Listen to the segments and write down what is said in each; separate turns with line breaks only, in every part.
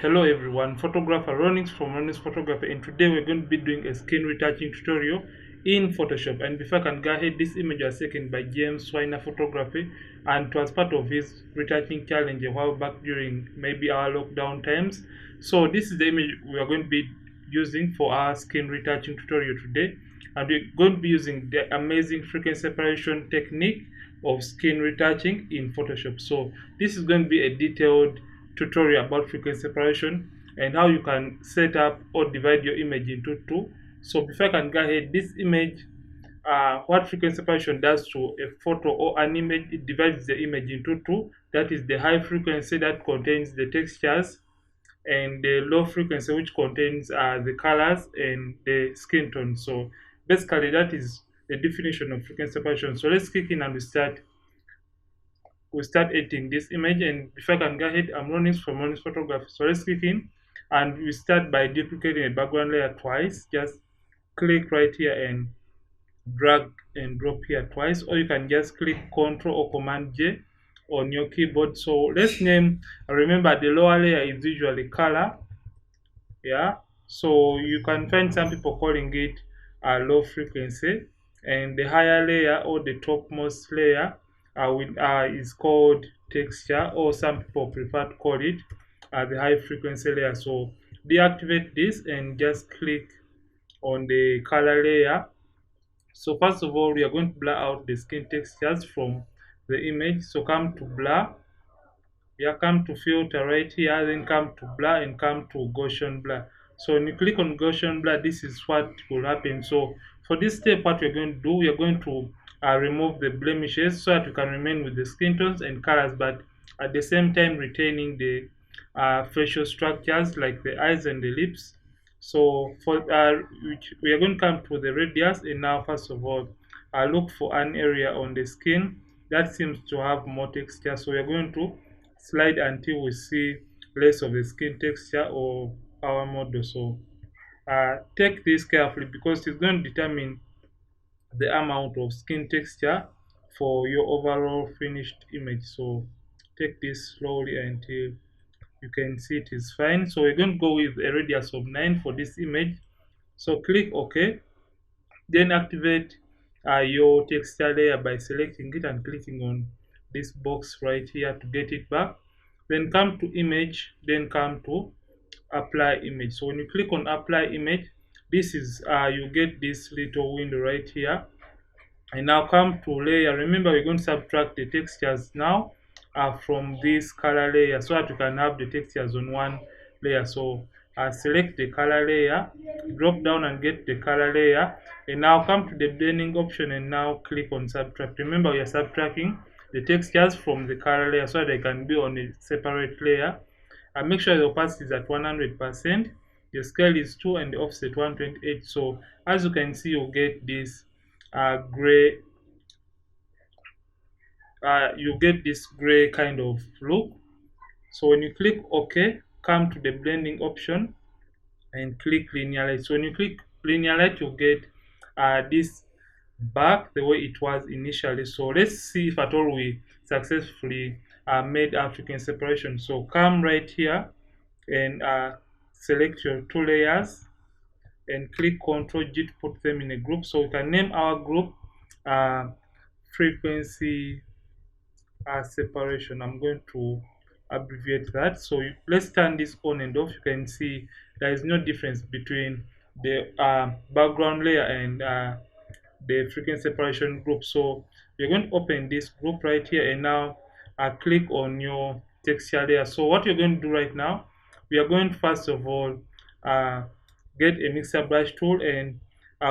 Hello everyone, photographer Ronix from Ronix Photography, and today we're going to be doing a skin retouching tutorial in Photoshop. And before I can go ahead, this image was taken by James Swiner Photography, and it was part of his retouching challenge a while back during maybe our lockdown times. So this is the image we are going to be using for our skin retouching tutorial today, and we're going to be using the amazing frequency separation technique of skin retouching in Photoshop. So this is going to be a detailed tutorial about frequency separation and how you can set up or divide your image into two. So before I can go ahead, this image, what frequency separation does to a photo or an image, it divides the image into two. That is the high frequency that contains the textures, and the low frequency which contains the colors and the skin tone. So basically that is the definition of frequency separation. So let's click in and we start editing this image. And before I can go ahead, I'm running from running photography. So let's click in and we start by duplicating a background layer twice. Just click right here and drag and drop here twice, or you can just click Ctrl or Command J on your keyboard. So let's name, remember the lower layer is usually color, yeah. So you can find some people calling it low frequency, and the higher layer or the topmost layer is called texture, or some people prefer to call it the high frequency layer. So deactivate this and just click on the color layer. So first of all, we are going to blur out the skin textures from the image. So come to blur, yeah, come to filter right here, then come to blur and come to Gaussian blur. So when you click on Gaussian blur, this is what will happen. So for this step, what we're going to do, we are going to remove the blemishes so that we can remain with the skin tones and colors, but at the same time retaining the facial structures like the eyes and the lips. So for which we are going to come to the radius, and now first of all, look for an area on the skin that seems to have more texture. So we are going to slide until we see less of the skin texture or our model. So take this carefully because it's going to determine the amount of skin texture for your overall finished image. So take this slowly until you can see it is fine. So we're going to go with a radius of 9 for this image. So click OK, then activate your texture layer by selecting it and clicking on this box right here to get it back. Then come to image, then come to apply image. So when you click on apply image, this is you get this little window right here. And now come to layer. Remember, we're going to subtract the textures now from this color layer so that you can have the textures on one layer. So select the color layer, drop down and get the color layer, and now come to the blending option and now click on subtract. Remember, we are subtracting the textures from the color layer so that they can be on a separate layer. And make sure the opacity is at 100%, the scale is 2, and the offset 128. So as you can see, you get this gray, you get this gray kind of look. So when you click OK, come to the blending option and click linear light. So when you click linear light, you get this back the way it was initially. So let's see if at all we successfully made African separation. So come right here and select your two layers and click Ctrl G to put them in a group. So we can name our group frequency separation. I'm going to abbreviate that. So let's turn this on and off. You can see there is no difference between the background layer and the frequency separation group. So you're going to open this group right here and now click on your texture layer. So what you're going to do right now, we are going to first of all get a mixer brush tool, and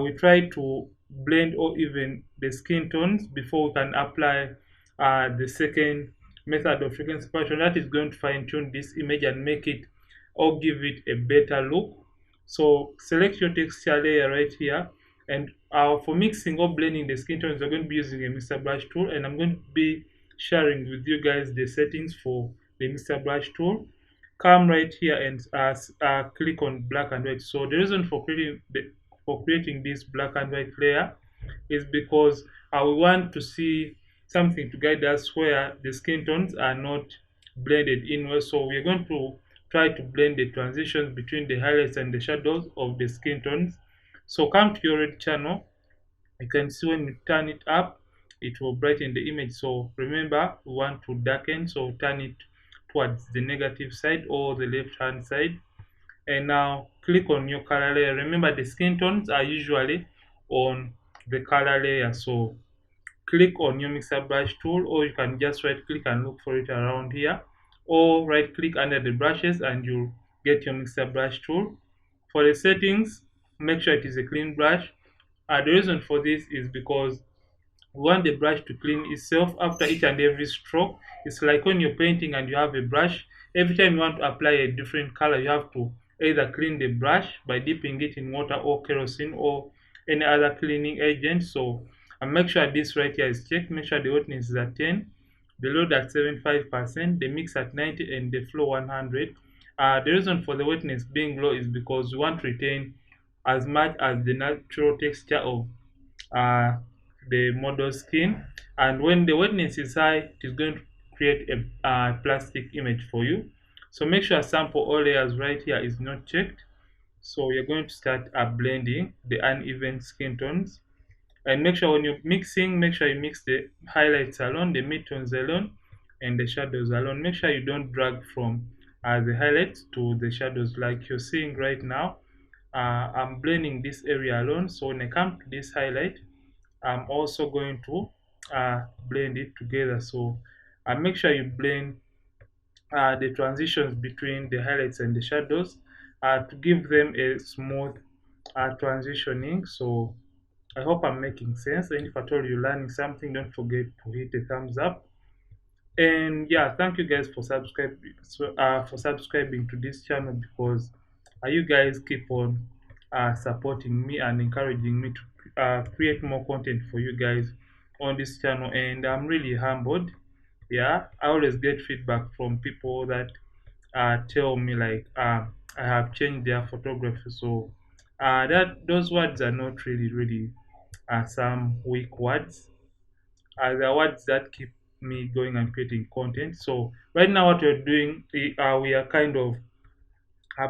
we try to blend or even the skin tones before we can apply the second method of frequency separation that is going to fine tune this image and make it or give it a better look. So select your texture layer right here, and for mixing or blending the skin tones, we're going to be using a mixer brush tool, and I'm going to be sharing with you guys the settings for the mixer brush tool. Come right here and click on black and white. So the reason for creating this black and white layer is because we want to see something to guide us where the skin tones are not blended in well. So we're going to try to blend the transitions between the highlights and the shadows of the skin tones. So come to your red channel. You can see when you turn it up, it will brighten the image. So remember, we want to darken, so turn it towards the negative side or the left hand side. And now click on your color layer. Remember, the skin tones are usually on the color layer. So click on your mixer brush tool, or you can just right click and look for it around here, or right click under the brushes and you'll get your mixer brush tool. For the settings, make sure it is a clean brush. The reason for this is because we want the brush to clean itself after each and every stroke. It's like when you're painting and you have a brush, every time you want to apply a different color, you have to either clean the brush by dipping it in water or kerosene or any other cleaning agent. So and make sure this right here is checked. Make sure the hotness is at 10, the load at 75%, the mix at 90, and the flow 100. The reason for the wetness being low is because we want to retain as much as the natural texture of uh, the model skin. And when the wetness is high, it is going to create a plastic image for you. So make sure sample all layers right here is not checked. So you're going to start blending the uneven skin tones. And make sure when you're mixing, make sure you mix the highlights alone, the midtones alone, and the shadows alone. Make sure you don't drag from the highlights to the shadows like you're seeing right now. I'm blending this area alone. So when I come to this highlight, I'm also going to blend it together. So make sure you blend the transitions between the highlights and the shadows to give them a smooth transitioning. So I hope I'm making sense. And if at all you're learning something, don't forget to hit the thumbs up. And yeah, thank you guys for subscribing to this channel, because you guys keep on supporting me and encouraging me to create more content for you guys on this channel. And I'm really humbled. Yeah, I always get feedback from people that tell me like I have changed their photography. So that those words are not really some weak words. They are words that keep me going and creating content. So right now, what we're doing, we are kind of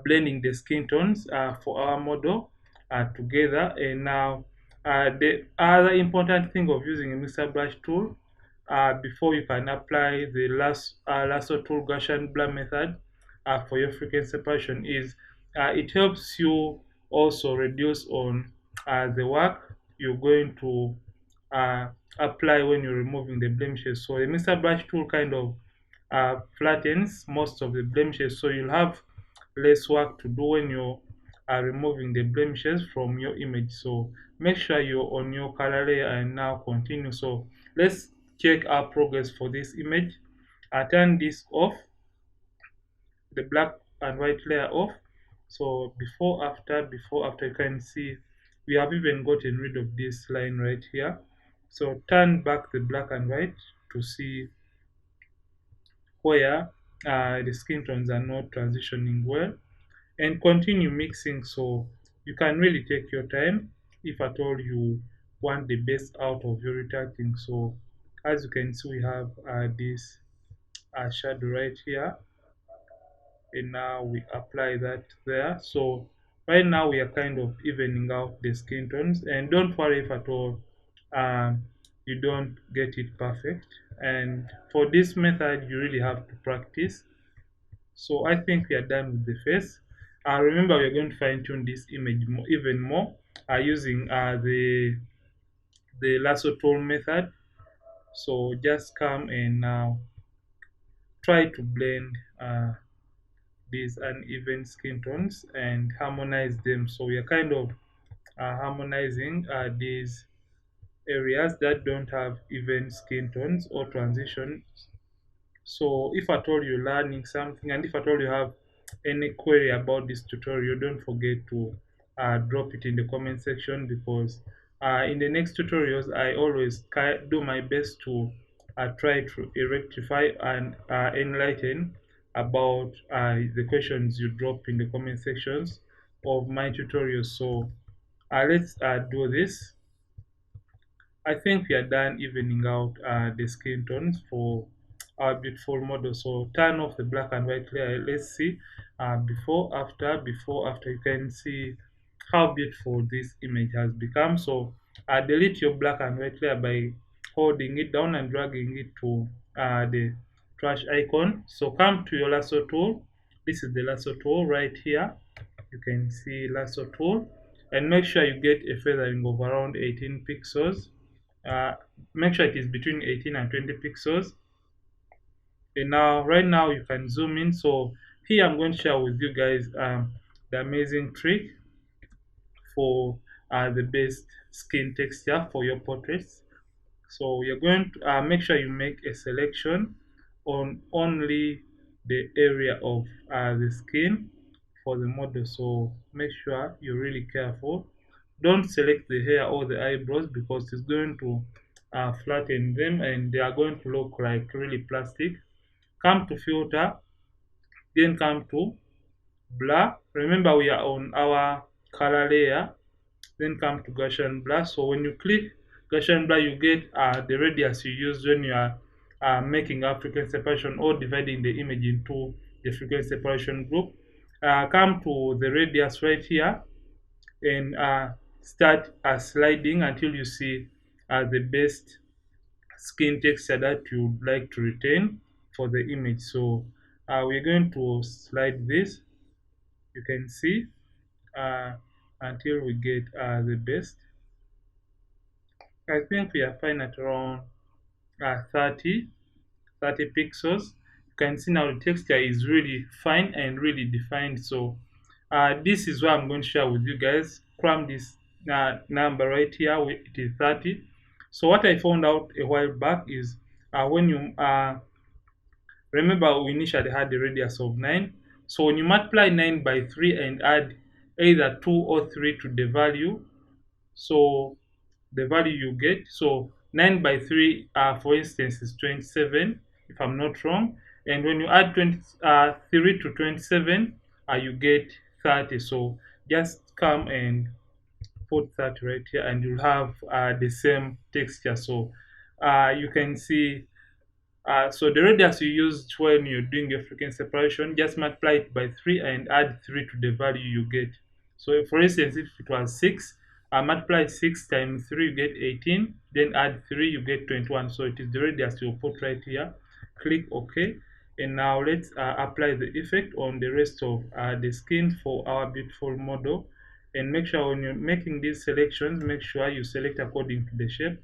blending the skin tones for our model together. And now, the other important thing of using a mixer brush tool before you can apply the lasso tool Gaussian blur method for your frequency separation is it helps you also reduce on the work you're going to uh, apply when you're removing the blemishes. So the mixer brush tool kind of flattens most of the blemishes, so you'll have less work to do when you are removing the blemishes from your image. So make sure you're on your color layer and now continue. So let's check our progress for this image. I turn this off, the black and white layer off. So before after, you can see we have even gotten rid of this line right here. So turn back the black and white to see where the skin tones are not transitioning well, and continue mixing. So you can really take your time if at all you want the best out of your retouching. So as you can see, we have this shadow right here, and now we apply that there. So right now we are kind of evening out the skin tones, and don't worry if at all you don't get it perfect. And for this method, you really have to practice. So I think we are done with the face. Remember, we're going to fine tune this image even more using the lasso tool method. So just come and now try to blend these uneven skin tones and harmonize them. So we are kind of harmonizing these areas that don't have even skin tones or transitions. So if at all you're learning something, and if at all you have any query about this tutorial, don't forget to drop it in the comment section, because in the next tutorials I always do my best to try to rectify and enlighten about the questions you drop in the comment sections of my tutorials. So let's do this. I think we are done evening out the skin tones for our beautiful model. So turn off the black and white layer. Let's see before after, before after. You can see how beautiful this image has become. So delete your black and white layer by holding it down and dragging it to the trash icon. So come to your lasso tool. This is the lasso tool right here. You can see lasso tool, and make sure you get a feathering of around 18 pixels. uh, Make sure it is between 18 and 20 pixels. And now right now you can zoom in. So here I'm going to share with you guys the amazing trick for the best skin texture for your portraits. So you're going to make sure you make a selection on only the area of the skin for the model. So make sure you're really careful. Don't select the hair or the eyebrows because it's going to flatten them and they are going to look like really plastic. Come to filter, then come to blur. Remember we are on our color layer. Then come to Gaussian blur. So when you click Gaussian blur, you get the radius you use when you are making a frequency separation or dividing the image into the frequency separation group. Come to the radius right here and start sliding until you see the best skin texture that you would like to retain for the image. So we're going to slide this. You can see uh, until we get the best. I think we are fine at around 30 pixels. You can see now the texture is really fine and really defined. So this is what I'm going to share with you guys. Cram this number right here, it is 30. So what I found out a while back is when you remember we initially had the radius of 9. So when you multiply 9 by 3 and add either 2 or 3 to the value, so the value you get. So 9 by 3, for instance, is 27, if I'm not wrong. And when you add 3 to 27, you get 30. So just come and put that right here, and you'll have the same texture. So you can see so the radius you used when you're doing your frequency separation, just multiply it by 3 and add 3 to the value you get. So for instance, if it was 6, multiply 6 times 3, you get 18, then add 3, you get 21. So it is the radius you'll put right here. Click OK. And now let's apply the effect on the rest of the skin for our beautiful model. And make sure when you're making these selections, make sure you select according to the shape.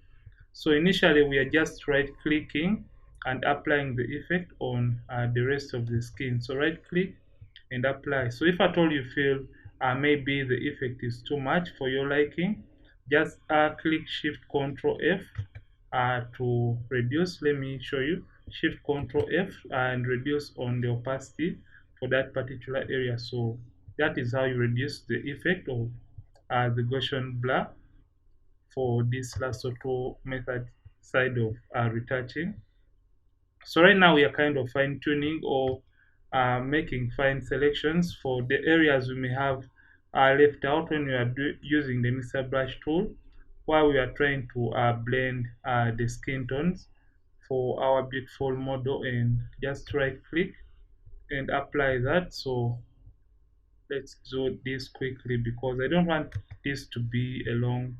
So initially we are just right clicking and applying the effect on the rest of the skin. So right click and apply. So if at all you feel maybe the effect is too much for your liking, just click Shift Control F to reduce. Let me show you. Shift Control F and reduce on the opacity for that particular area. So that is how you reduce the effect of the Gaussian blur for this lasso tool method side of retouching. So right now we are kind of fine tuning or making fine selections for the areas we may have left out when we are using the mixer brush tool, while we are trying to blend the skin tones for our beautiful model. And just right click and apply that. So let's do this quickly because I don't want this to be a long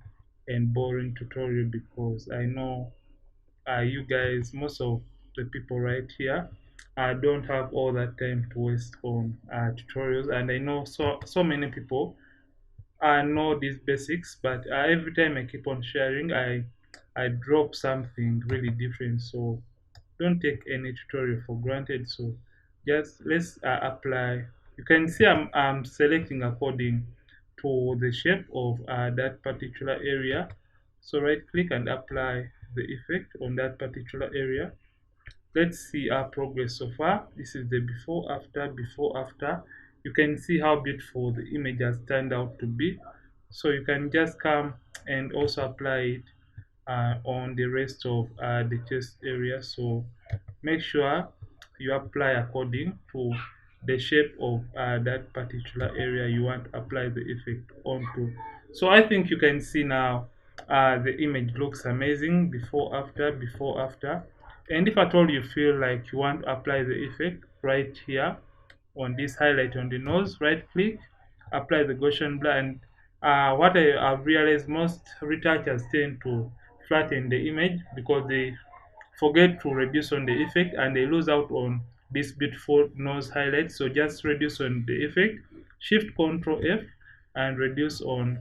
and boring tutorial, because I know you guys, most of the people right here, don't have all that time to waste on tutorials. And I know so many people know these basics, but every time I keep on sharing, I drop something really different. So don't take any tutorial for granted. So just let's apply. You can see I'm selecting according to the shape of that particular area. So right click and apply the effect on that particular area. Let's see our progress so far. This is the before after. You can see how beautiful the image has turned out to be. So you can just come and also apply it on the rest of the chest area. So make sure you apply according to the shape of that particular area you want to apply the effect onto. So I think you can see now the image looks amazing before after. And if at all you feel like you want to apply the effect right here on this highlight on the nose, right click, apply the Gaussian blur. And what I've realized, most retouchers tend to flatten the image because they forget to reduce on the effect and they lose out on this beautiful nose highlight. So just reduce on the effect, shift Ctrl F and reduce on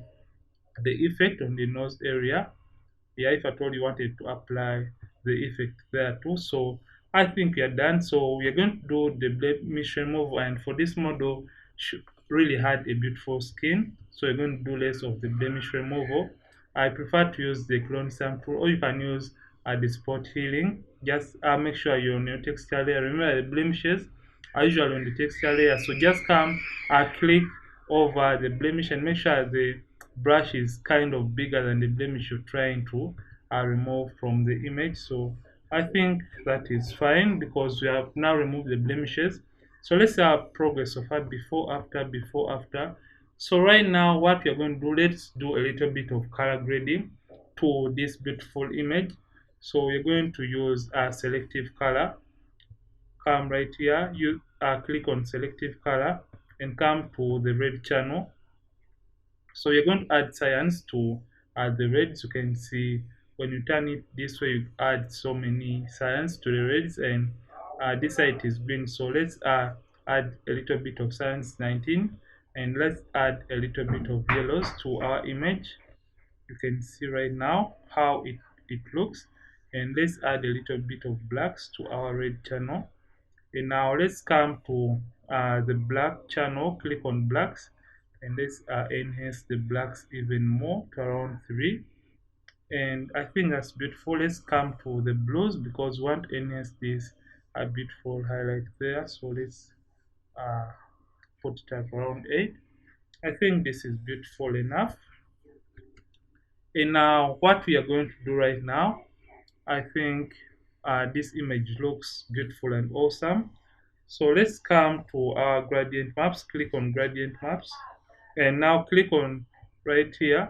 the effect on the nose area. Yeah, if at all you wanted to apply the effect there too. So I think we are done. So we are going to do the blemish removal, and for this model should really had a beautiful skin, so we're going to do less of the blemish removal. I prefer to use the clone sample, or you can use the spot healing. Just make sure you're on your texture layer. Remember, the blemishes are usually on the texture layer, so just come click over the blemish and make sure the brush is kind of bigger than the blemish you're trying to remove from the image. So I think that is fine because we have now removed the blemishes. So let's have progress of our before, after, before, after. So right now what we're going to do, let's do a little bit of color grading to this beautiful image. So we're going to use a selective color. Come right here, you click on selective color and come to the red channel. So you're going to add science to the reds. You can see when you turn it this way, you add so many science to the reds, and this side is green. So let's add a little bit of science 19, and let's add a little bit of yellows to our image. You can see right now how it looks, and let's add a little bit of blacks to our red channel. And now let's come to the black channel, click on blacks, and let's enhance the blacks even more to around 3. And I think that's beautiful. Let's come to the blues because we want to enhance this beautiful highlight there. So let's uh, put it at around 8. I think this is beautiful enough. And now what we are going to do right now, I think this image looks beautiful and awesome. So let's come to our gradient maps, click on gradient maps, and now click on right here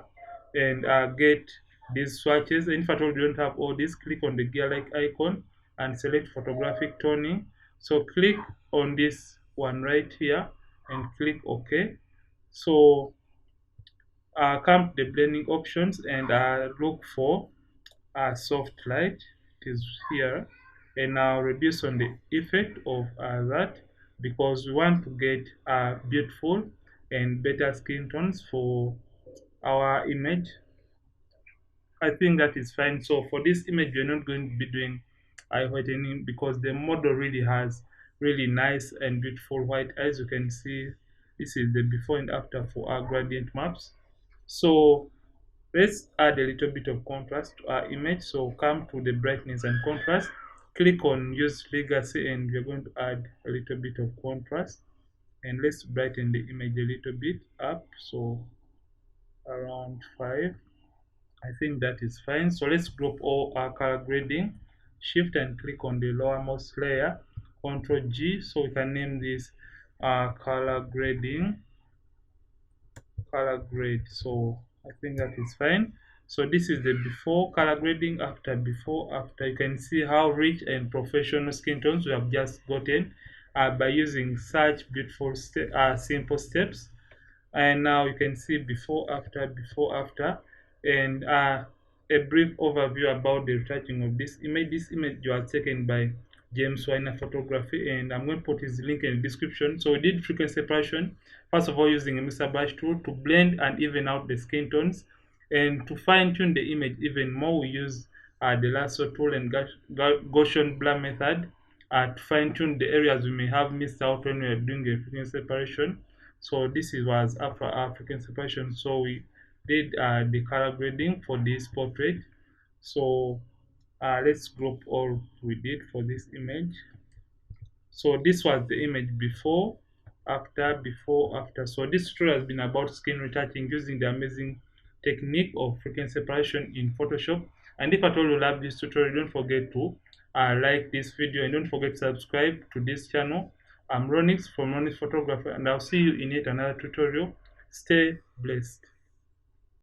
and get these swatches. And if at all you don't have all this, click on the gear like icon and select photographic toning. So click on this one right here and click OK. So come to the blending options and look for soft light. It is here, and now reduce on the effect of that because we want to get beautiful and better skin tones for our image. I think that is fine. So for this image we're not going to be doing eye whitening because the model really has really nice and beautiful white eyes. You can see this is the before and after for our gradient maps. So let's add a little bit of contrast to our image. So come to the brightness and contrast, click on use legacy, and we're going to add a little bit of contrast. And let's brighten the image a little bit up, so around 5. I think that is fine. So let's group all our color grading. Shift and click on the lowermost layer, Ctrl G, so we can name this color grading, color grade. So I think that is fine. So this is the before color grading, after, before, after. You can see how rich and professional skin tones we have just gotten by using such beautiful simple steps. And now you can see before after, and a brief overview about the retouching of this image. This image was taken by James Weiner Photography, and I'm going to put his link in the description. So we did frequency separation, first of all using a mixer brush tool to blend and even out the skin tones, and to fine tune the image even more we use the Lasso tool and Gaussian blur method to fine tune the areas we may have missed out when we are doing a frequency separation. So this was after our frequency separation. So we did the color grading for this portrait. So let's group all we did for this image. So this was the image before, after, before, after. So this tutorial has been about skin retouching using the amazing technique of frequency separation in Photoshop. And if at all you love this tutorial, don't forget to like this video and don't forget to subscribe to this channel. I'm Ronix from Ronix Photography, and I'll see you in yet another tutorial. Stay blessed.